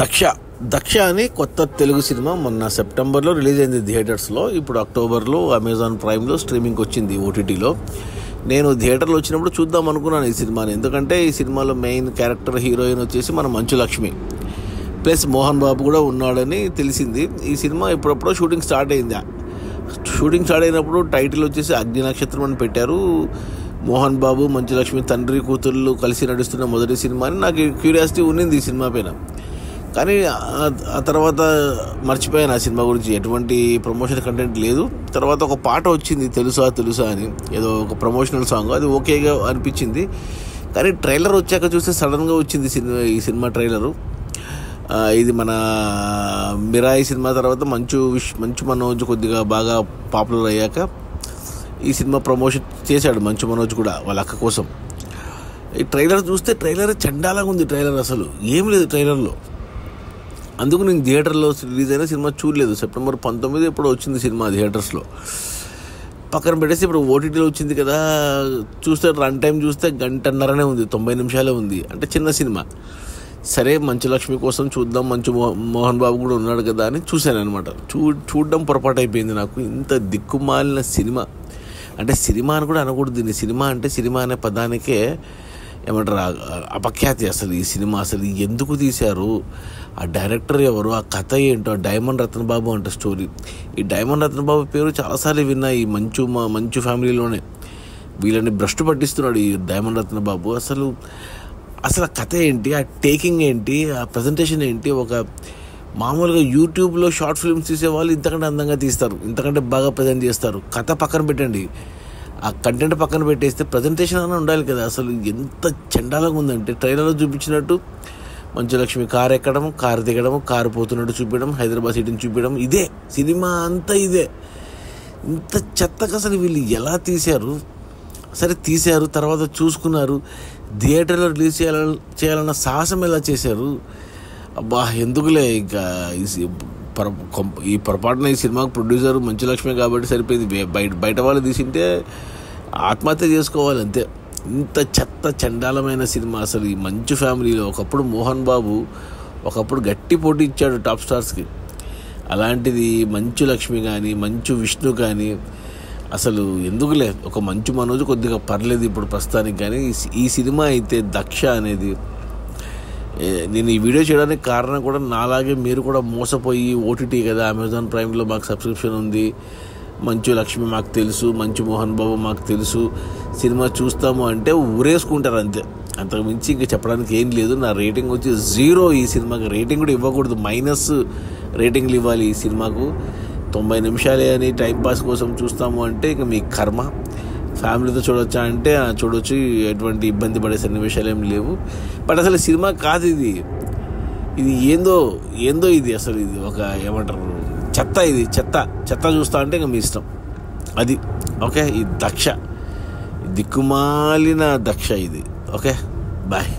దక్ష దక్ష అని కొత్త తెలుగు సినిమా మొన్న సెప్టెంబర్లో రిలీజ్ అయింది థియేటర్స్లో. ఇప్పుడు అక్టోబర్లో అమెజాన్ ప్రైమ్లో స్ట్రీమింగ్కి వచ్చింది ఓటీటీలో. నేను థియేటర్లో వచ్చినప్పుడు చూద్దాం అనుకున్నాను ఈ సినిమాని, ఎందుకంటే ఈ సినిమాలో మెయిన్ క్యారెక్టర్ హీరోయిన్ వచ్చేసి మన మంచు లక్ష్మి ప్లస్ మోహన్ బాబు కూడా ఉన్నాడని తెలిసింది. ఈ సినిమా ఇప్పుడప్పుడో షూటింగ్ స్టార్ట్ అయింది. షూటింగ్ స్టార్ట్ అయినప్పుడు టైటిల్ వచ్చేసి అగ్ని నక్షత్రం అని పెట్టారు. మోహన్ బాబు మంచు లక్ష్మి తండ్రి కూతుళ్ళు కలిసి నడుస్తున్న మొదటి సినిమా అని నాకు క్యూరియాసిటీ ఉన్నింది ఈ సినిమా పైన. కానీ ఆ తర్వాత మర్చిపోయాను ఆ సినిమా గురించి, ఎటువంటి ప్రమోషన్ కంటెంట్ లేదు. తర్వాత ఒక పాట వచ్చింది తెలుసా అని, ఏదో ఒక ప్రమోషనల్ సాంగ్, అది ఓకేగా అనిపించింది. కానీ ట్రైలర్ వచ్చాక చూస్తే సడన్గా వచ్చింది ఈ సినిమా ట్రైలరు. ఇది మన మిరాయి సినిమా తర్వాత మంచు మనోజ్ కొద్దిగా బాగా పాపులర్ అయ్యాక ఈ సినిమా ప్రమోషన్ చేశాడు మంచు మనోజ్ కూడా వాళ్ళ అక్క కోసం. ఈ ట్రైలర్ చూస్తే ట్రైలర్ చండాలంగా ఉంది. ట్రైలర్ అసలు ఏం లేదు ట్రైలర్లో. అందుకు నేను థియేటర్లో రిలీజ్ అయిన సినిమా చూడలేదు. సెప్టెంబర్ 19 ఎప్పుడో వచ్చింది సినిమా థియేటర్స్లో. పక్కన పెట్టేసి ఇప్పుడు ఓటీటీలో వచ్చింది కదా, చూస్తే రన్ టైం చూస్తే 1.5 గంటనే ఉంది, 90 నిమిషాలే ఉంది. అంటే చిన్న సినిమా. సరే మంచు లక్ష్మి కోసం చూద్దాం, మోహన్ బాబు కూడా ఉన్నాడు కదా అని చూశాను అనమాట. చూడడం పొరపాటు అయిపోయింది నాకు. ఇంత దిక్కుమాలిన సినిమా, అంటే సినిమా అని కూడా అనకూడదు దీన్ని. సినిమా అంటే సినిమా అనే పదానికే ఏమంటారు అపఖ్యాతి. అసలు ఈ సినిమా అసలు ఎందుకు తీశారు, ఆ డైరెక్టర్ ఎవరు, ఆ కథ ఏంటో, డైమండ్ రత్నబాబు అంట స్టోరీ. ఈ డైమండ్ రత్నబాబు పేరు చాలాసార్లు విన్నా ఈ మంచు ఫ్యామిలీలోనే. వీళ్ళని భ్రష్టు పట్టిస్తున్నాడు ఈ డైమండ్ రత్నబాబు. అసలు ఆ కథ ఏంటి, ఆ టేకింగ్ ఏంటి, ఆ ప్రజెంటేషన్ ఏంటి. ఒక మామూలుగా యూట్యూబ్లో షార్ట్ ఫిల్మ్స్ తీసేవాళ్ళు ఇంతకంటే అందంగా తీస్తారు, ఇంతకంటే బాగా ప్రజెంట్ చేస్తారు. కథ పక్కన పెట్టండి, ఆ కంటెంట్ పక్కన పెట్టేస్తే ప్రజెంటేషన్ అన్న ఉండాలి కదా. అసలు ఎంత చండాలంగా ఉందంటే ట్రైలర్లో చూపించినట్టు మంచు లక్ష్మి కారు ఎక్కడం, కారు దిగడం, కారు పోతున్నట్టు చూపించడం, హైదరాబాద్ సిటీని చూపించడం, ఇదే సినిమా అంతా. ఇదే ఇంత చెత్తగా అసలు వీళ్ళు ఎలా తీశారు. సరే తీశారు, తర్వాత చూసుకున్నారు, థియేటర్లో రిలీజ్ చేయాలన్న సాహసం ఎలా చేశారు. అబ్బా ఎందుకులే. ఇంకా ఈ పొరపాటున ఈ సినిమాకు ప్రొడ్యూసర్ మంచు లక్ష్మి కాబట్టి సరిపోయింది. బయట వాళ్ళు తీసింటే ఆత్మహత్య చేసుకోవాలి అంతే. ఇంత చెత్త చండాలమైన సినిమా అసలు. ఈ మంచు ఫ్యామిలీలో ఒకప్పుడు మోహన్ బాబు ఒకప్పుడు గట్టి పోటీ ఇచ్చాడు టాప్ స్టార్స్కి. అలాంటిది మంచు లక్ష్మి కానీ మంచు విష్ణు కానీ అసలు ఎందుకులే. ఒక మంచు మనోజ్ కొద్దిగా పర్లేదు ఇప్పుడు ప్రస్తుతానికి. కానీ ఈ సినిమా అయితే దక్ష అనేది, నేను ఈ వీడియో చేయడానికి కారణం కూడా నాలాగే మీరు కూడా మోసపోయి ఓటీటీ కదా, అమెజాన్ ప్రైమ్లో మాకు సబ్స్క్రిప్షన్ ఉంది, మంచు లక్ష్మి మాకు తెలుసు, మంచు మోహన్ బాబు మాకు తెలుసు, సినిమా చూస్తాము అంటే ఊరేసుకుంటారు అంతే. అంతకు మించి ఇంకా చెప్పడానికి ఏం లేదు. నా రేటింగ్ వచ్చి 0. ఈ సినిమాకి రేటింగ్ కూడా ఇవ్వకూడదు, మైనస్ రేటింగ్లు ఇవ్వాలి ఈ సినిమాకు. 90 నిమిషాలే అని టైంపాస్ కోసం చూస్తాము అంటే ఇక మీ కర్మ. ఫ్యామిలీతో చూడొచ్చా అంటే చూడొచ్చు, ఎటువంటి ఇబ్బంది పడే సన్నివేశాలు ఏమి లేవు. బట్ అసలు సినిమా కాదు ఇది. ఇది ఏందో ఇది అసలు. ఇది ఒక ఏమంటారు చెత్త. ఇది చెత్త చూస్తా అంటే ఇంకా మీ ఇష్టం అది. ఓకే, ఈ దక్ష దిక్కుమాలిన దక్ష ఇది. Okay, bye.